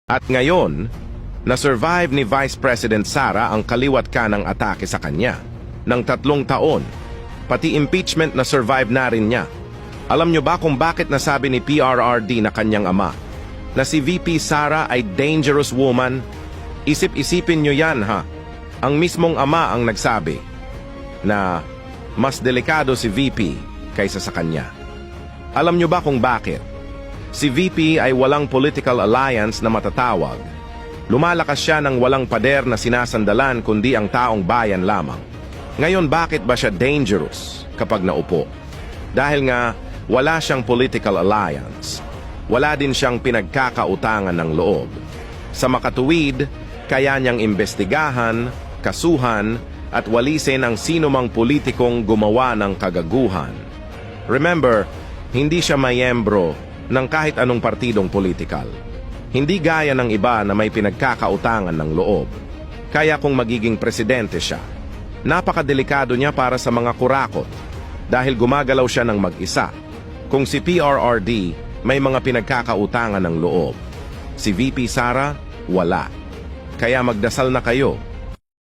At ngayon, na-survive ni Vice President Sara ang kaliwat kanang atake sa kanya ng 3 taon. Pati impeachment na-survive na rin niya. Alam nyo ba kung bakit nasabi ni PRRD na kanyang ama na si VP Sara ay dangerous woman? Isip-isipin nyo yan ha. Ang mismong ama ang nagsabi na mas delikado si VP kaysa sa kanya. Alam nyo ba kung bakit? Si VP ay walang political alliance na matatawag. Lumalakas siya ng walang pader na sinasandalan kundi ang taong bayan lamang. Ngayon bakit ba siya dangerous kapag naupo? Dahil nga wala siyang political alliance. Wala din siyang pinagkakautangan ng loob. Sa makatuwid, kaya niyang imbestigahan, kasuhan, at walisin ang sinumang politikong gumawa ng kagaguhan. Remember, hindi siya mayembro ng kahit anong partidong politikal. Hindi gaya ng iba na may pinagkakautangan ng loob. Kaya kung magiging presidente siya, napakadelikado niya para sa mga kurakot dahil gumagalaw siya ng mag-isa. Kung si PRRD may mga pinagkakautangan ng loob, si VP Sara wala. Kaya magdasal na kayo